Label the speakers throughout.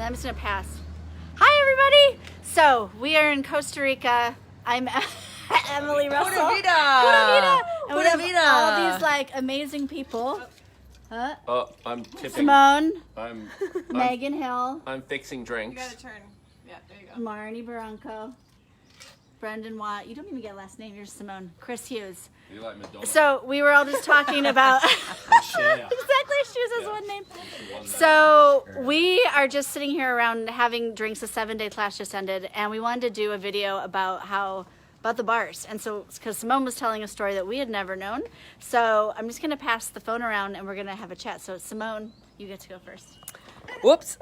Speaker 1: And I'm just gonna pass. Hi everybody! So we are in Costa Rica. I'm Emily Russell.
Speaker 2: Pura vida!
Speaker 1: And we have all these like amazing people.
Speaker 3: I'm tipping.
Speaker 1: Simone,
Speaker 3: I'm
Speaker 1: Megan Hill,
Speaker 3: I'm fixing drinks.
Speaker 4: You gotta turn. Yeah, there you go.
Speaker 1: Marni Barranco, Brendan Watt. You don't even get a last name. You're Simone. Chris Hughes.
Speaker 3: You like Madonna?
Speaker 1: So we were all just talking about
Speaker 3: Cher.
Speaker 1: exactly. She has one name. So we are just sitting here around having drinks. The 7-day class just ended, and we wanted to do a video about the bars. And so, because Simone was telling a story that we had never known, so I'm just going to pass the phone around, and we're going to have a chat. So Simone, you get to go first.
Speaker 2: Whoops.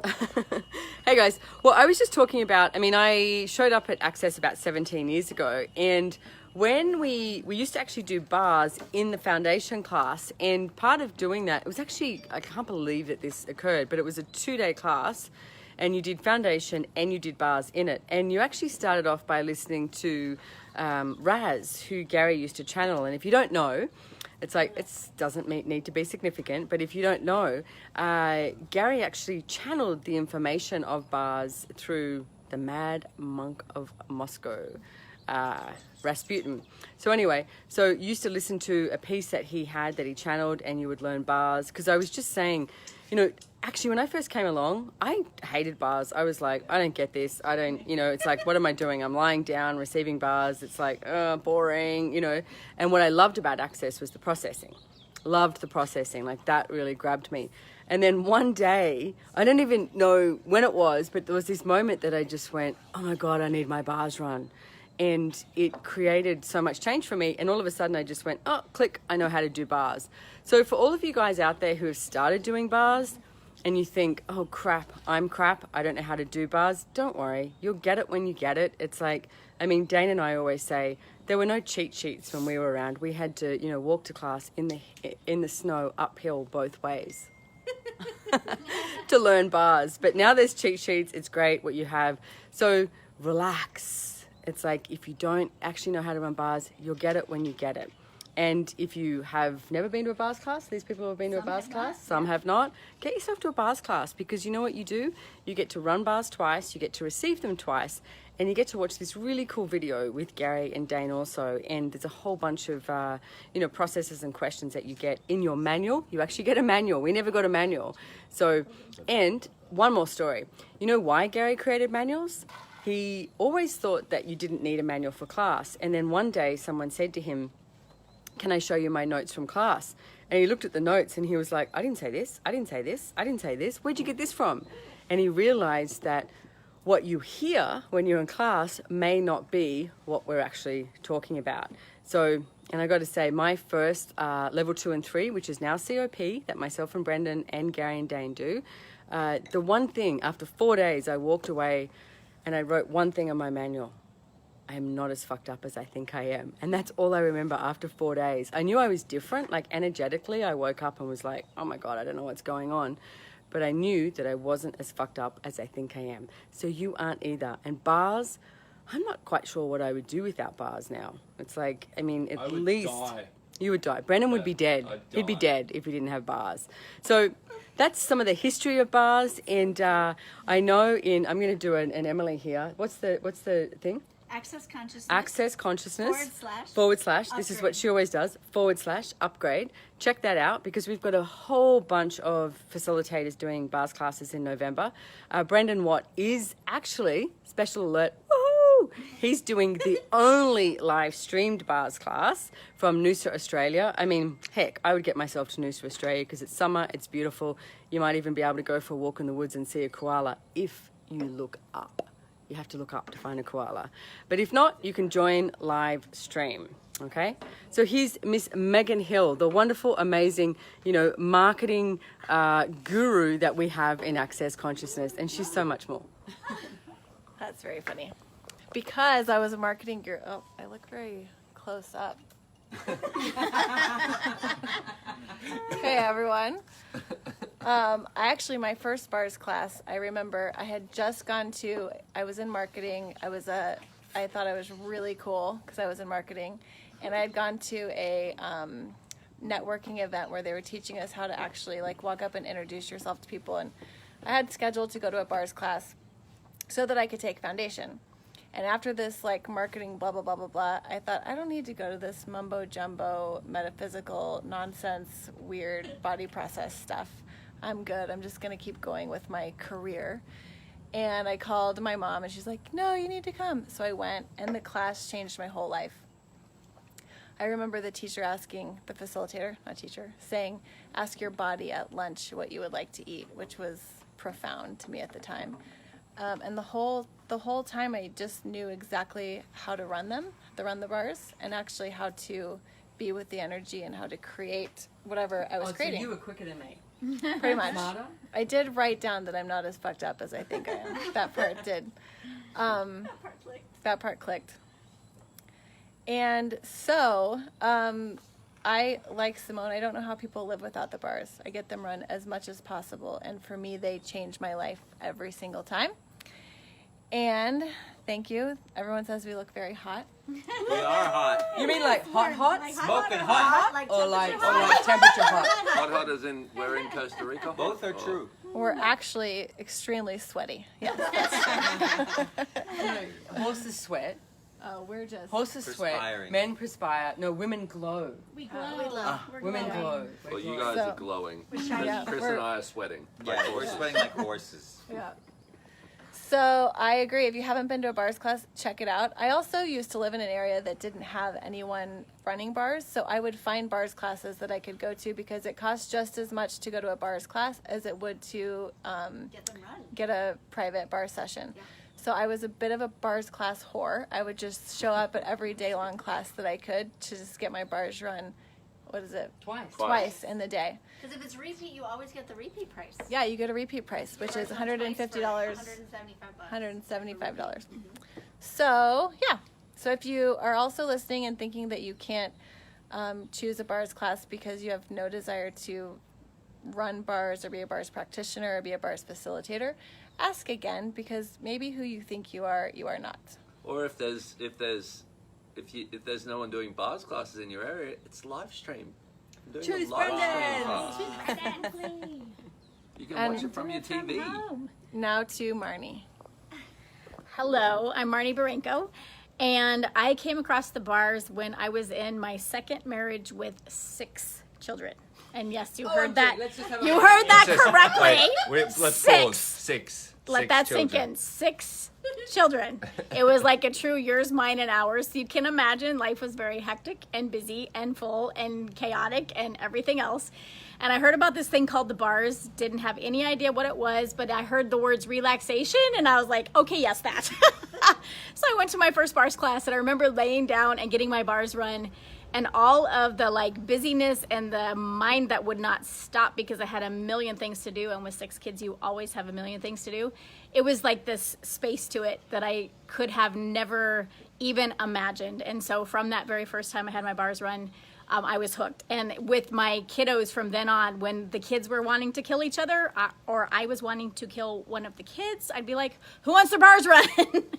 Speaker 2: Hey guys. Well, I was just talking about, I showed up at Access about 17 years ago, and when we used to actually do bars in the foundation class, and part of doing that, it was actually, I can't believe that this occurred, but it was a 2-day class, and you did foundation and you did bars in it, and you actually started off by listening to Raz, who Gary used to channel. And if you don't know, it's like, it doesn't need to be significant, but if you don't know, Gary actually channeled the information of bars through the Mad Monk of Moscow, Rasputin. So anyway, so you used to listen to a piece that he had that he channeled, and you would learn bars. Because I was just saying, actually when I first came along, I hated bars. I was like, I don't get this. I don't, it's like, what am I doing? I'm lying down, receiving bars. It's like, boring, And what I loved about Access was the processing. Loved the processing. Like, that really grabbed me. And then one day, I don't even know when it was, but there was this moment that I just went, oh my God, I need my bars run. And it created so much change for me. And all of a sudden I just went, oh, click, I know how to do bars. So for all of you guys out there who have started doing bars and you think, oh crap, I'm crap, I don't know how to do bars, don't worry. You'll get it when you get it. It's like, Dane and I always say, there were no cheat sheets when we were around. We had to, walk to class in the snow uphill both ways to learn bars. But now there's cheat sheets. It's great what you have. So relax. It's like, if you don't actually know how to run bars, you'll get it when you get it. And if you have never been to a bars class, these people have been to a bars class, some have not, get yourself to a bars class, because you know what you do? You get to run bars twice, you get to receive them twice, and you get to watch this really cool video with Gary and Dane also. And there's a whole bunch of, processes and questions that you get in your manual. You actually get a manual. We never got a manual. So, and one more story. You know why Gary created manuals? He always thought that you didn't need a manual for class. And then one day someone said to him, can I show you my notes from class? And he looked at the notes and he was like, I didn't say this, I didn't say this, I didn't say this. Where'd you get this from? And he realized that what you hear when you're in class may not be what we're actually talking about. So, and I got to say, my first level 2 and 3, which is now COP, that myself and Brendan and Gary and Dane do, the one thing, after 4 days, I walked away and I wrote one thing on my manual. I am not as fucked up as I think I am. And that's all I remember after 4 days. I knew I was different. Like, energetically, I woke up and was like, oh my God, I don't know what's going on. But I knew that I wasn't as fucked up as I think I am. So you aren't either. And bars, I'm not quite sure what I would do without bars now. It's like, at least... Die. You would die. Brendan would be dead. He'd be dead if he didn't have bars. So that's some of the history of bars. And I know I'm going to do an Emily here. What's the thing?
Speaker 1: Access consciousness.
Speaker 2: Access consciousness.
Speaker 1: /
Speaker 2: This is what she always does. / upgrade. Check that out, because we've got a whole bunch of facilitators doing bars classes in November. Brendan Watt is actually, special alert, woohoo! He's doing the only live streamed bars class from Noosa, Australia. Heck, I would get myself to Noosa, Australia, because it's summer, it's beautiful. You might even be able to go for a walk in the woods and see a koala if you look up. You have to look up to find a koala. But if not, you can join live stream, okay? So here's Miss Megan Hill, the wonderful, amazing, marketing guru that we have in Access Consciousness, and she's so much more.
Speaker 4: That's very funny. Because I was a marketing guru. Oh, I look very close up. Hey, everyone. My first bars class, I remember I had just I was in marketing. I thought I was really cool because I was in marketing. And I had gone to a networking event where they were teaching us how to actually walk up and introduce yourself to people. And I had scheduled to go to a bars class so that I could take foundation. And after this like marketing blah blah blah blah blah, I thought I don't need to go to this mumbo jumbo metaphysical nonsense weird body process stuff. I'm good. I'm just going to keep going with my career. And I called my mom and she's like, "No, you need to come." So I went, and the class changed my whole life. I remember the teacher asking, the facilitator, not teacher, saying, "Ask your body at lunch what you would like to eat," which was profound to me at the time. And the whole time I just knew exactly how to run the bars, and actually how to be with the energy and how to create whatever I was creating.
Speaker 2: So you were quicker than me.
Speaker 4: Pretty much.
Speaker 2: Smarter?
Speaker 4: I did write down that I'm not as fucked up as I think I am. That part did. That part clicked. And so, I, like Simone, I don't know how people live without the bars. I get them run as much as possible. And for me, they change my life every single time. And thank you. Everyone says we look very hot.
Speaker 5: We are hot.
Speaker 2: You mean like hot?
Speaker 5: Smoking hot.
Speaker 2: Or like temperature hot?
Speaker 3: Hot as in we're in Costa Rica?
Speaker 5: Both are true.
Speaker 4: We're actually extremely sweaty. Yes.
Speaker 2: Horses sweat.
Speaker 4: Oh, we're just...
Speaker 2: Horses sweat.
Speaker 5: Perspiring.
Speaker 2: Men perspire. No, women glow.
Speaker 1: We glow. We're
Speaker 2: Women
Speaker 1: glowing.
Speaker 2: glow.
Speaker 3: Well, you guys
Speaker 4: So-
Speaker 3: are glowing.
Speaker 4: Yeah,
Speaker 3: Chris
Speaker 4: we're-
Speaker 3: and I are sweating.
Speaker 5: Yeah, we're sweating like horses.
Speaker 4: Yeah. So I agree. If you haven't been to a bars class, check it out. I also used to live in an area that didn't have anyone running bars, so I would find bars classes that I could go to because it costs just as much to go to a bars class as it would to
Speaker 1: Get them run.
Speaker 4: get a private bar session.
Speaker 1: Yeah.
Speaker 4: So I was a bit of a bars class whore. I would just show up at every day-long class that I could to just get my bars run. What is it? Twice in the day.
Speaker 1: Because if it's repeat, you always get the repeat price.
Speaker 4: Yeah, you get a repeat price, which is $150.
Speaker 1: $175.
Speaker 4: $175. So, yeah. So if you are also listening and thinking that you can't choose a bars class because you have no desire to run bars or be a bars practitioner or be a bars facilitator, ask again, because maybe who you think you are not.
Speaker 3: Or if there's no one doing bars classes in your area, it's live stream. I'm doing
Speaker 2: Choose
Speaker 3: a live
Speaker 2: Brendan.
Speaker 3: stream class. You can watch it from your TV.
Speaker 4: Now to Marni.
Speaker 6: Hello, I'm Marni Barranco, and I came across the bars when I was in my second marriage with 6 children. And yes, you heard that.
Speaker 2: Let's just have a-
Speaker 6: You heard that correctly.
Speaker 7: Let's
Speaker 6: 6.
Speaker 7: pause. 6.
Speaker 6: Let
Speaker 7: 6
Speaker 6: that
Speaker 7: children.
Speaker 6: sink in. 6 children. It was like a true yours, mine, and ours. You can imagine life was very hectic and busy and full and chaotic and everything else. And I heard about this thing called the bars. Didn't have any idea what it was, but I heard the words relaxation and I was like, okay, yes, that. So I went to my first bars class and I remember laying down and getting my bars run. And all of the like busyness and the mind that would not stop because I had a million things to do. And with 6 kids, you always have a million things to do. It was like this space to it that I could have never even imagined. And so from that very first time I had my bars run, I was hooked. And with my kiddos from then on, when the kids were wanting to kill each other or I was wanting to kill one of the kids, I'd be like, who wants their bars run?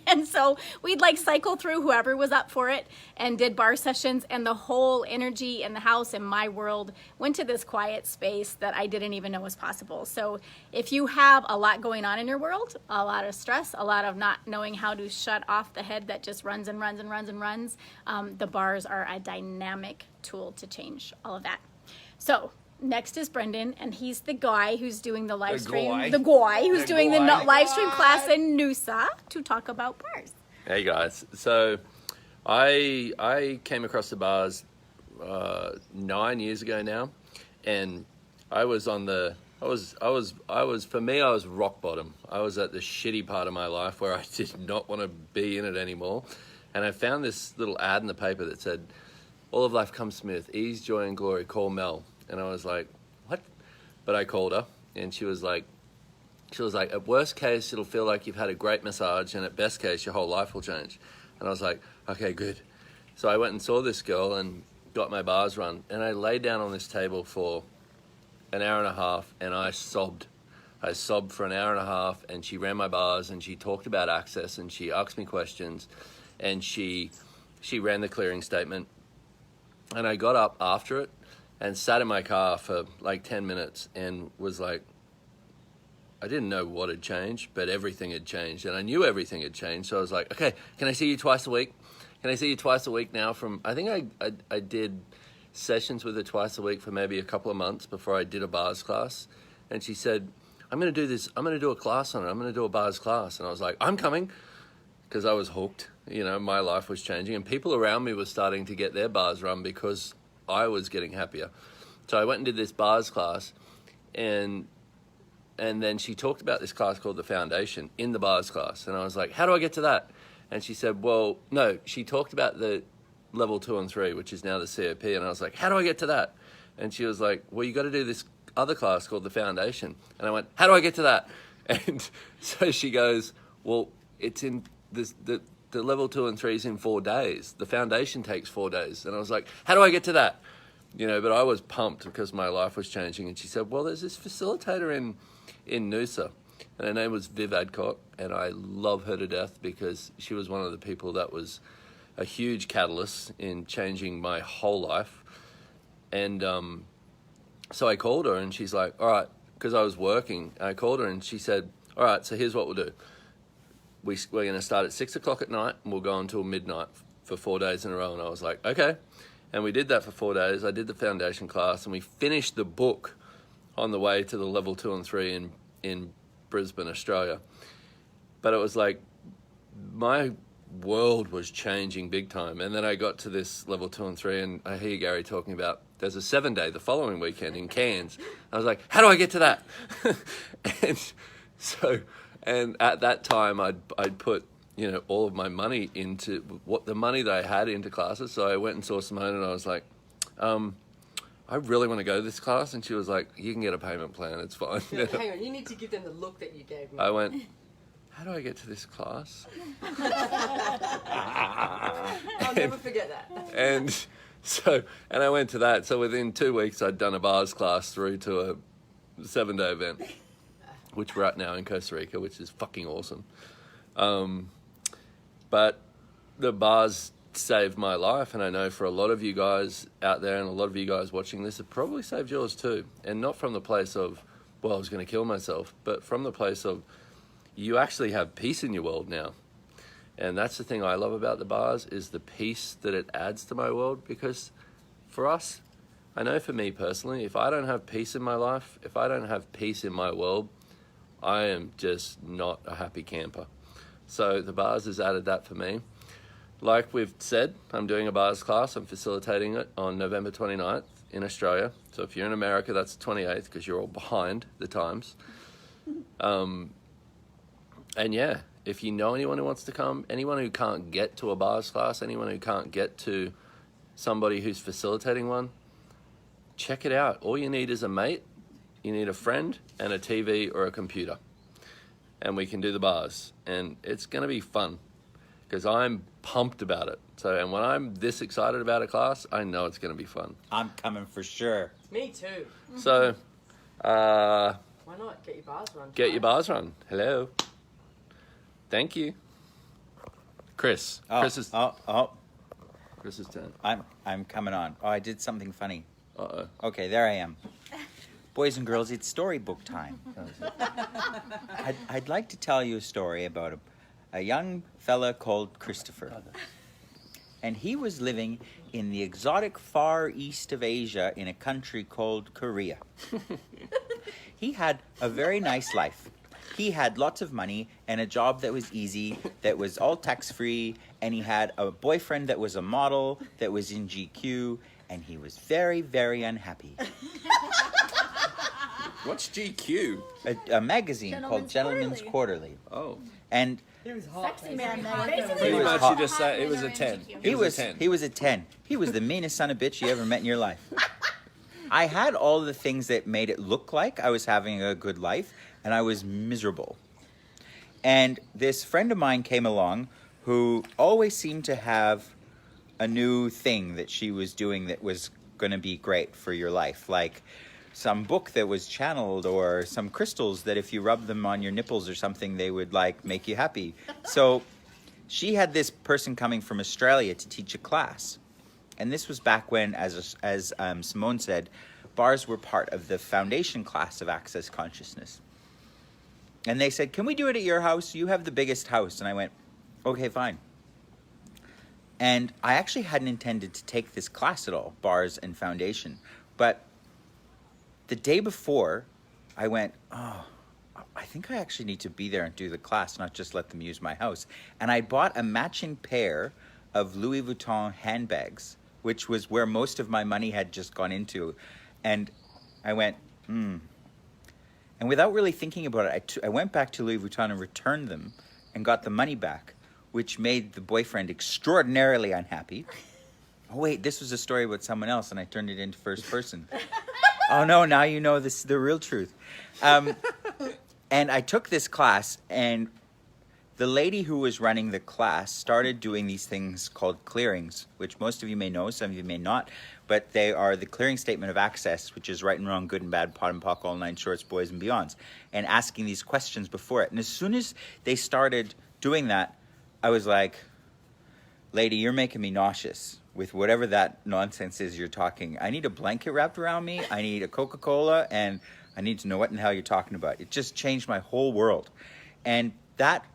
Speaker 6: And so we'd like cycle through whoever was up for it and did bar sessions, and the whole energy in the house and my world went to this quiet space that I didn't even know was possible. So if you have a lot going on in your world, a lot of stress, a lot of not knowing how to shut off the head that just runs and runs and runs and runs, the bars are a dynamic tool to change all of that. So next is Brendan, and he's the guy who's doing the live stream. The guy who's doing the live stream class in Noosa to talk about bars.
Speaker 3: Hey guys, so I came across the bars 9 years ago now, and I was on the I was for me, I was rock bottom. I was at the shitty part of my life where I did not want to be in it anymore, and I found this little ad in the paper that said, "All of life comes smooth, ease, joy, and glory. Call Mel." And I was like, "What?" But I called her, and she was like, "At worst case, it'll feel like you've had a great massage, and at best case, your whole life will change." And I was like, "Okay, good." So I went and saw this girl and got my bars run, and I laid down on this table for an hour and a half, and I sobbed. I sobbed for an hour and a half, and she ran my bars, and she talked about access, and she asked me questions, and she ran the clearing statement. And I got up after it and sat in my car for like 10 minutes and was like, I didn't know what had changed, but everything had changed, and I knew everything had changed. So I was like, okay, can I see you twice a week? Can I see you twice a week now? I think I did sessions with her twice a week for maybe a couple of months before I did a bars class. And she said, I'm going to do this. I'm going to do a class on it. I'm going to do a bars class. And I was like, I'm coming, because I was hooked. You know, my life was changing, and people around me were starting to get their bars run because I was getting happier. So I went and did this bars class, and then she talked about this class called The Foundation in the bars class. And I was like, how do I get to that? And she said, well, no, she talked about the level 2 and 3, which is now the COP. And I was like, how do I get to that? And she was like, well, you got to do this other class called The Foundation. And I went, how do I get to that? And so she goes, well, it's in this, the level 2 and 3 is in 4 days. The Foundation takes 4 days. And I was like, how do I get to that? You know, but I was pumped because my life was changing. And she said, well, there's this facilitator in Noosa, and her name was Viv Adcock, and I love her to death because she was one of the people that was a huge catalyst in changing my whole life. And so I called her, and she's like, all right, because I was working, I called her, and she said, all right, so here's what we'll do. We're going to start at 6 o'clock at night, and we'll go until midnight for 4 days in a row. And I was like, okay. And we did that for 4 days. I did the foundation class, and we finished the book on the way to the level 2 and 3 in Brisbane, Australia. But it was like my world was changing big time. And then I got to this level 2 and 3, and I hear Gary talking about there's a 7-day the following weekend in Cairns. I was like, how do I get to that? and at that time I'd put, you know, all of my money into the money that I had into classes. So I went and saw Simone, and I was like, I really want to go to this class. And she was like, you can get a payment plan, it's fine.
Speaker 2: No, hang on, you need to give them the look that you gave me.
Speaker 3: I went, how do I get to this class?
Speaker 2: I'll never forget that.
Speaker 3: And I went to that. So within 2 weeks, I'd done a bars class through to a 7-day event, which we're at now in Costa Rica, which is fucking awesome. But the bars saved my life, and I know for a lot of you guys out there and a lot of you guys watching this, it probably saved yours too. And not from the place of, well, I was going to kill myself, but from the place of you actually have peace in your world now. And that's the thing I love about the bars, is the peace that it adds to my world. Because for us, I know for me personally, if I don't have peace in my life, if I don't have peace in my world, I am just not a happy camper. So the bars has added that for me. Like we've said, I'm doing a bars class. I'm facilitating it on November 29th in Australia. So if you're in America, that's the 28th, because you're all behind the times. And yeah, if you know anyone who wants to come, anyone who can't get to a bars class, anyone who can't get to somebody who's facilitating one, check it out. All you need is a mate, you need a friend, and a TV or a computer. And we can do the bars. And it's going to be fun, because I'm pumped about it. So, and when I'm this excited about a class, I know it's going to be fun.
Speaker 5: I'm coming for sure.
Speaker 2: Me too.
Speaker 3: So,
Speaker 2: Why not? Get your bars run.
Speaker 3: get your bars run. Hello. Thank you. Chris. Chris's turn.
Speaker 5: I'm coming on. Oh, I did something funny.
Speaker 3: Uh-oh.
Speaker 5: Okay, there I am. Boys and girls, it's storybook time. I'd like to tell you a story about a young fella called Christopher. And he was living in the exotic far east of Asia in a country called Korea. He had a very nice life. He had lots of money and a job that was easy, that was all tax-free, and he had a boyfriend that was a model, that was in GQ, and he was very, very unhappy.
Speaker 3: What's GQ?
Speaker 5: A magazine called Gentleman's Quarterly.
Speaker 3: Oh.
Speaker 5: And
Speaker 2: He was hot.
Speaker 6: Sexy man.
Speaker 3: Pretty
Speaker 5: was
Speaker 3: much
Speaker 5: hot.
Speaker 3: you just say it was a 10.
Speaker 5: he was a 10. He was the meanest son of a bitch you ever met in your life. I had all the things that made it look like I was having a good life, and I was miserable. And this friend of mine came along who always seemed to have a new thing that she was doing that was going to be great for your life, like some book that was channeled, or some crystals that if you rub them on your nipples or something, they would like make you happy. So she had this person coming from Australia to teach a class. And this was back when, as Simone said, bars were part of the foundation class of Access Consciousness. And they said, can we do it at your house? You have the biggest house. And I went, okay, fine. And I actually hadn't intended to take this class at all, bars and foundation. But the day before, I went, oh, I think I actually need to be there and do the class, not just let them use my house. And I bought a matching pair of Louis Vuitton handbags, which was where most of my money had just gone into. And I went, And without really thinking about it, I went back to Louis Vuitton and returned them and got the money back, which made the boyfriend extraordinarily unhappy. Oh, wait, this was a story about someone else, and I turned it into first person. Oh, no, now you know this, the real truth. And I took this class, and the lady who was running the class started doing these things called clearings, which most of you may know, some of you may not, but they are the clearing statement of access, which is right and wrong, good and bad, pot and pock, all nine shorts, boys and beyonds, and asking these questions before it. And as soon as they started doing that, I was like, lady, you're making me nauseous with whatever that nonsense is you're talking. I need a blanket wrapped around me, I need a Coca-Cola, and I need to know what in the hell you're talking about. It just changed my whole world. And that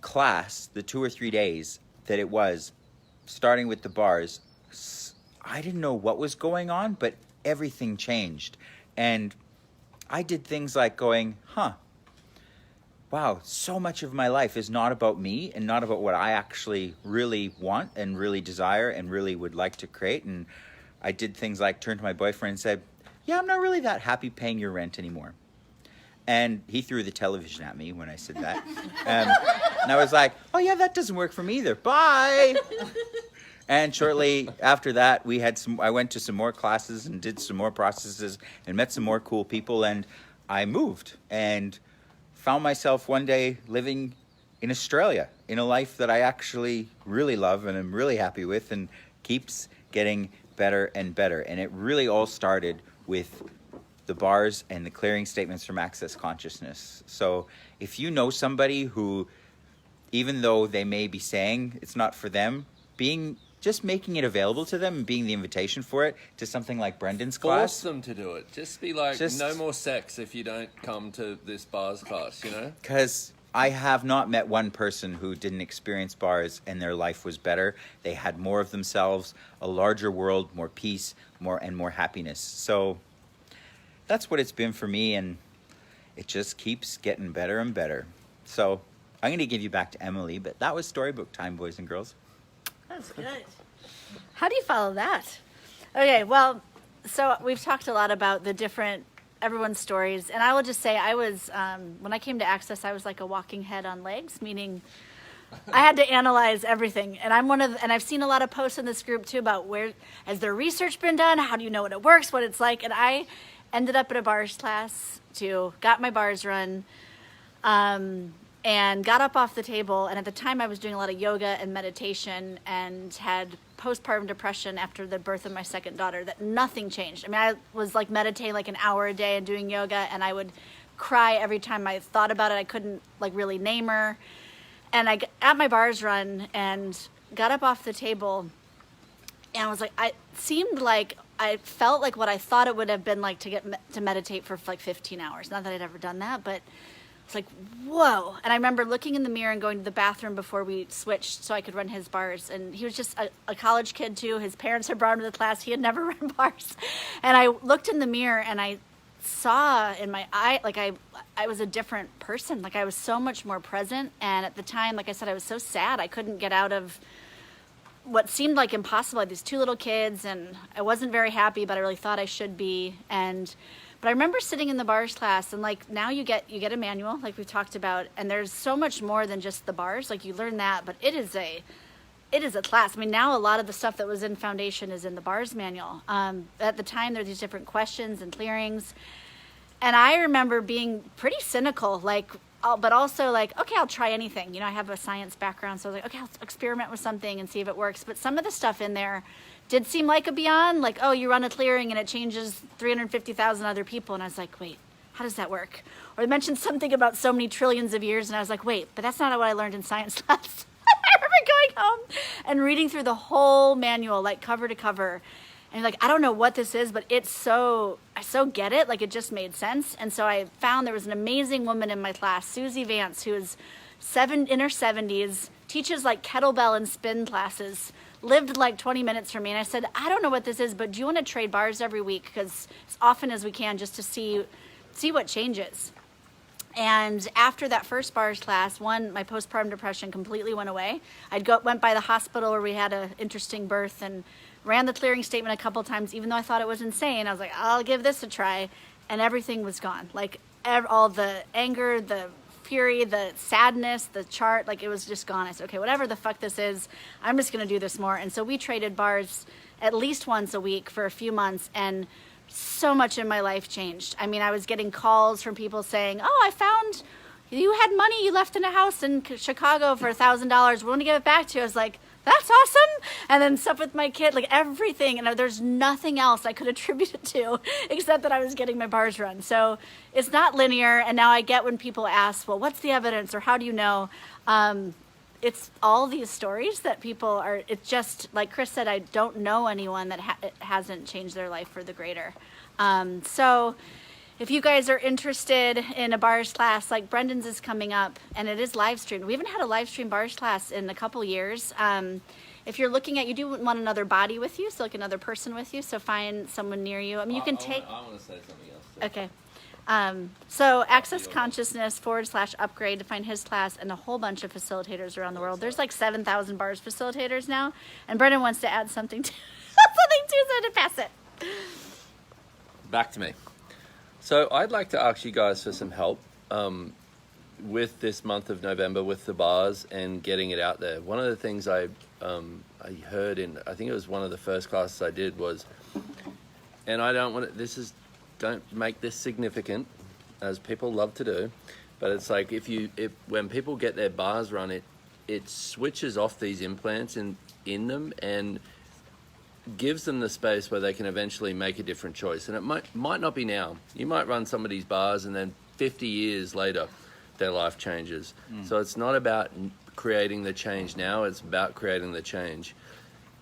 Speaker 5: class, the 2 or 3 days that it was, starting with the bars, I didn't know what was going on, but everything changed. And I did things like going, wow, so much of my life is not about me and not about what I actually really want and really desire and really would like to create. And I did things like turn to my boyfriend and said, yeah, I'm not really that happy paying your rent anymore. And he threw the television at me when I said that. And I was like, oh yeah, that doesn't work for me either. Bye. And shortly after that, I went to some more classes and did some more processes and met some more cool people. And I moved and found myself one day living in Australia in a life that I actually really love and I'm really happy with and keeps getting better and better. And it really all started with the bars and the clearing statements from Access Consciousness. So if you know somebody who, even though they may be saying it's not for them, just making it available to them and being the invitation for it to something like Brendan's class.
Speaker 3: Force them to do it. Just be like, no more sex if you don't come to this bars class, you know?
Speaker 5: Because I have not met one person who didn't experience bars and their life was better. They had more of themselves, a larger world, more peace, more happiness. So that's what it's been for me, and it just keeps getting better and better. So I'm going to give you back to Emily, but that was storybook time, boys and girls.
Speaker 1: That's good. How do you follow that? Okay, well, so we've talked a lot about the different, everyone's stories, and I will just say I was, when I came to Access, I was like a walking head on legs, meaning I had to analyze everything. And and I've seen a lot of posts in this group too about has there research been done? How do you know when it works, what it's like? And I ended up at a bars class got my bars run, and got up off the table. And at the time I was doing a lot of yoga and meditation and had postpartum depression after the birth of my second daughter, that nothing changed. I mean, I was like meditating like an hour a day and doing yoga, and I would cry every time I thought about it. I couldn't like really name her. And I at my bars run and got up off the table, and I was like, I felt like what I thought it would have been like to meditate for like 15 hours. Not that I'd ever done that, but it's like, whoa. And I remember looking in the mirror and going to the bathroom before we switched so I could run his bars. And he was just a college kid too. His parents had brought him to the class. He had never run bars. And I looked in the mirror and I saw in my eye, like I was a different person. Like I was so much more present. And at the time, like I said, I was so sad. I couldn't get out of what seemed like impossible. I had these 2 little kids and I wasn't very happy, but I really thought I should be. But I remember sitting in the bars class, and like now you get a manual like we talked about, and there's so much more than just the bars. Like you learn that, but it is a class. I mean, now a lot of the stuff that was in Foundation is in the bars manual. At the time, there were these different questions and clearings, and I remember being pretty cynical, but also like, okay, I'll try anything. You know, I have a science background, so I was like, okay, I'll experiment with something and see if it works. But some of the stuff in there did seem like a beyond, like, oh, you run a clearing and it changes 350,000 other people. And I was like, wait, how does that work? Or they mentioned something about so many trillions of years, and I was like, wait, but that's not what I learned in science class. I remember going home and reading through the whole manual, like cover to cover. And like, I don't know what this is, but it's so I so get it. Like, it just made sense. And so I found there was an amazing woman in my class, Susie Vance, who is in her 70s, teaches like kettlebell and spin classes, lived like 20 minutes from me. And I said, I don't know what this is, but do you want to trade bars every week? Because as often as we can, just to see what changes. And after that first bars class, my postpartum depression completely went away. Went by the hospital where we had an interesting birth and ran the clearing statement a couple times, even though I thought it was insane. I was like, I'll give this a try. And everything was gone. Like all the anger, the fury, the sadness, the chart, like it was just gone. I said, okay, whatever the fuck this is, I'm just going to do this more. And so we traded bars at least once a week for a few months, and so much in my life changed. I mean, I was getting calls from people saying, oh, I found you had money you left in a house in Chicago for $1,000. We want to give it back to you. I was like, that's awesome. And then stuff with my kid, like everything. And there's nothing else I could attribute it to except that I was getting my bars run. So it's not linear. And now I get when people ask, well, what's the evidence or how do you know? It's all these stories that people are, it's just like Chris said, I don't know anyone that hasn't changed their life for the greater. So if you guys are interested in a bars class, like Brendan's is coming up and it is live streamed. We haven't had a live stream bars class in a couple years. If you're looking at, you do want another body with you, so like another person with you, so find someone near you. I mean, you can take...
Speaker 3: I want to say something else.
Speaker 1: Okay. So Access Consciousness /upgrade to find his class and a whole bunch of facilitators around the world. There's like 7,000 bars facilitators now. And Brendan wants to add something to so to pass it.
Speaker 3: Back to me. So I'd like to ask you guys for some help with this month of November with the bars and getting it out there. One of the things I heard in, I think it was one of the first classes I did was, and I don't want to, don't make this significant, as people love to do, but it's like when people get their bars run, it switches off these implants in them and gives them the space where they can eventually make a different choice. And it might not be now. You might run somebody's bars and then 50 years later their life changes. So it's not about creating the change now, it's about creating the change.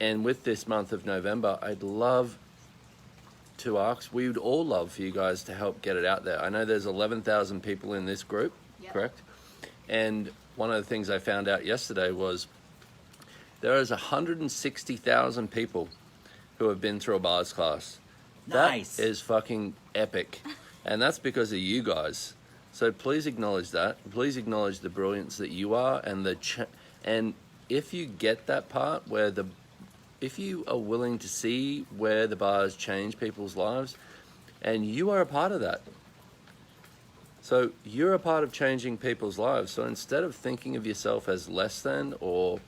Speaker 3: And with this month of November, I'd love to ask, we would all love for you guys to help get it out there. I know there's 11,000 people in this group, correct? And one of the things I found out yesterday was there is 160,000 people who have been through a bars class.
Speaker 5: Nice.
Speaker 3: That is fucking epic. And that's because of you guys. So please acknowledge that. Please acknowledge the brilliance that you are and and if you get that part where if you are willing to see where the bars change people's lives, and you are a part of that. So you're a part of changing people's lives. So instead of thinking of yourself as less than, or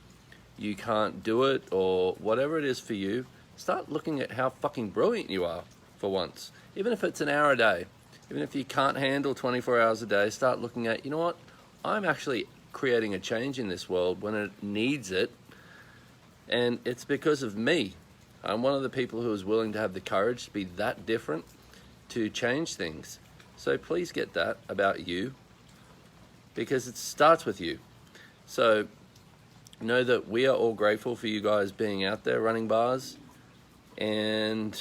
Speaker 3: you can't do it, or whatever it is for you, start looking at how fucking brilliant you are for once. Even if it's an hour a day, even if you can't handle 24 hours a day, start looking at, you know what, I'm actually creating a change in this world when it needs it. And it's because of me. I'm one of the people who is willing to have the courage to be that different, to change things. So please get that about you, because it starts with you. So know that we are all grateful for you guys being out there running bars, and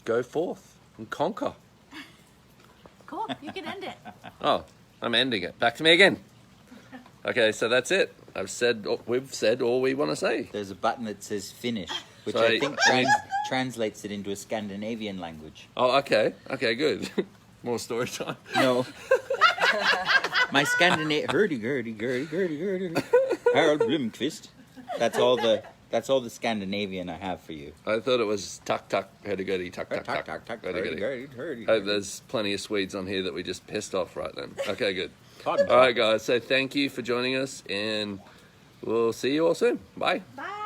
Speaker 3: go forth and conquer.
Speaker 1: Cool, you can end it.
Speaker 3: Oh, I'm ending it. Back to me again. Okay, so that's it. We've said all we want to say.
Speaker 5: There's a button that says finish, which
Speaker 3: So
Speaker 5: I think translates it into a Scandinavian language.
Speaker 3: Oh, okay. Okay, good. More story time.
Speaker 5: No. My Scandinavian hurdy-gurdy, Harold Blomqvist. That's all the Scandinavian I have for you.
Speaker 3: I thought it was tuck tuck hurdy-gurdy tuck tuck tuck
Speaker 5: Hurdy-gurdy,
Speaker 3: Oh, there's plenty of Swedes on here that we just pissed off right then. Okay, good.
Speaker 5: Pardon.
Speaker 3: All right, guys. So thank you for joining us, and we'll see you all soon. Bye.
Speaker 1: Bye.